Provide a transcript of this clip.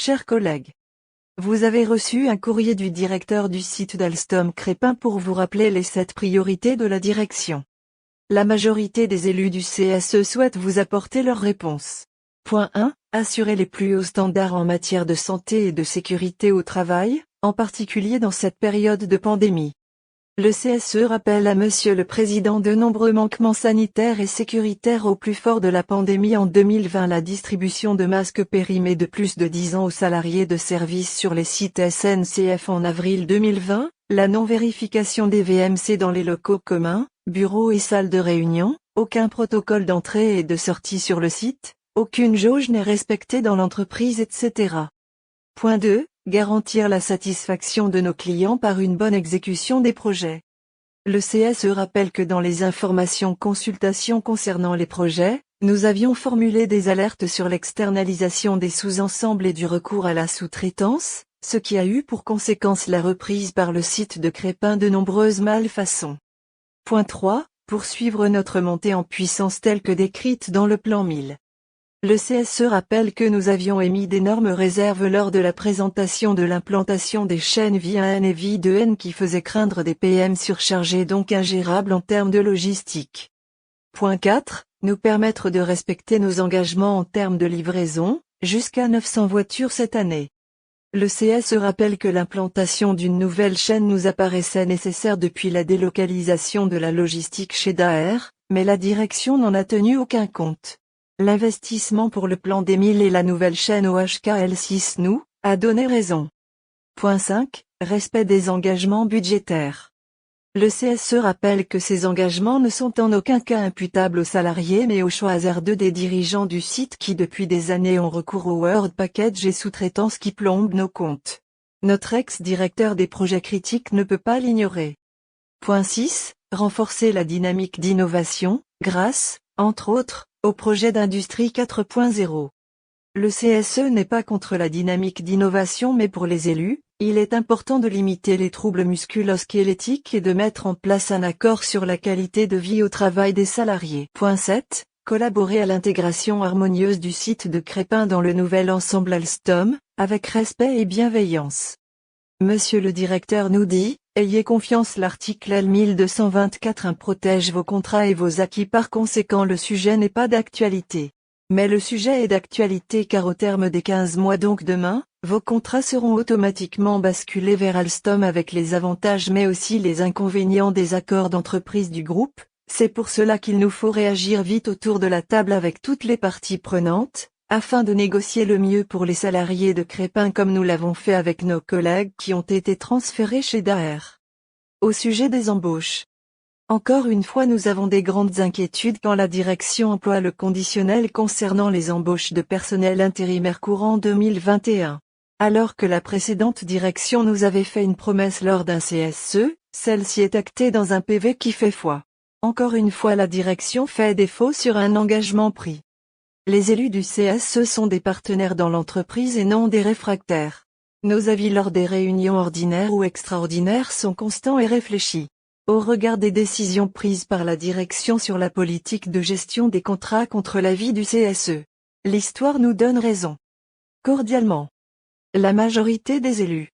Chers collègues, vous avez reçu un courrier du directeur du site d'Alstom Crépin pour vous rappeler les 7 priorités de la direction. La majorité des élus du CSE souhaitent vous apporter leur réponse. Point 1. Assurer les plus hauts standards en matière de santé et de sécurité au travail, en particulier dans cette période de pandémie. Le CSE rappelle à Monsieur le Président de nombreux manquements sanitaires et sécuritaires au plus fort de la pandémie en 2020, la distribution de masques périmés de plus de 10 ans aux salariés de service sur les sites SNCF en avril 2020, la non-vérification des VMC dans les locaux communs, bureaux et salles de réunion, aucun protocole d'entrée et de sortie sur le site, aucune jauge n'est respectée dans l'entreprise, etc. Point 2. Garantir la satisfaction de nos clients par une bonne exécution des projets. Le CSE rappelle que dans les informations consultations concernant les projets, nous avions formulé des alertes sur l'externalisation des sous-ensembles et du recours à la sous-traitance, ce qui a eu pour conséquence la reprise par le site de Crépin de nombreuses malfaçons. Point 3. Poursuivre notre montée en puissance telle que décrite dans le plan 1000. Le CSE rappelle que nous avions émis d'énormes réserves lors de la présentation de l'implantation des chaînes via N et VI de N qui faisaient craindre des PM surchargés, donc ingérables en termes de logistique. Point 4. Nous permettre de respecter nos engagements en termes de livraison, jusqu'à 900 voitures cette année. Le CSE rappelle que l'implantation d'une nouvelle chaîne nous apparaissait nécessaire depuis la délocalisation de la logistique chez Daher, mais la direction n'en a tenu aucun compte. L'investissement pour le plan des 1000 et la nouvelle chaîne OHKL6 nous a donné raison. Point 5. Respect des engagements budgétaires. Le CSE rappelle que ces engagements ne sont en aucun cas imputables aux salariés mais aux choix hasardeux des dirigeants du site qui depuis des années ont recours au World Package et sous-traitance qui plombent nos comptes. Notre ex-directeur des projets critiques ne peut pas l'ignorer. Point 6. Renforcer la dynamique d'innovation, grâce, entre autres, au projet d'industrie 4.0. Le CSE n'est pas contre la dynamique d'innovation mais pour les élus, il est important de limiter les troubles musculo-squelettiques et de mettre en place un accord sur la qualité de vie au travail des salariés. Point 7. Collaborer à l'intégration harmonieuse du site de Crépin dans le nouvel ensemble Alstom, avec respect et bienveillance. Monsieur le directeur nous dit, ayez confiance, l'article L1224 protège vos contrats et vos acquis, par conséquent le sujet n'est pas d'actualité. Mais le sujet est d'actualité car au terme des 15 mois, donc demain, vos contrats seront automatiquement basculés vers Alstom avec les avantages mais aussi les inconvénients des accords d'entreprise du groupe. C'est pour cela qu'il nous faut réagir vite autour de la table avec toutes les parties prenantes, afin de négocier le mieux pour les salariés de Crépin comme nous l'avons fait avec nos collègues qui ont été transférés chez Daher. Au sujet des embauches. Encore une fois, nous avons des grandes inquiétudes quand la direction emploie le conditionnel concernant les embauches de personnel intérimaire courant 2021. Alors que la précédente direction nous avait fait une promesse lors d'un CSE, celle-ci est actée dans un PV qui fait foi. Encore une fois, la direction fait défaut sur un engagement pris. Les élus du CSE sont des partenaires dans l'entreprise et non des réfractaires. Nos avis lors des réunions ordinaires ou extraordinaires sont constants et réfléchis. Au regard des décisions prises par la direction sur la politique de gestion des contrats contre l'avis du CSE. L'histoire nous donne raison. Cordialement. La majorité des élus.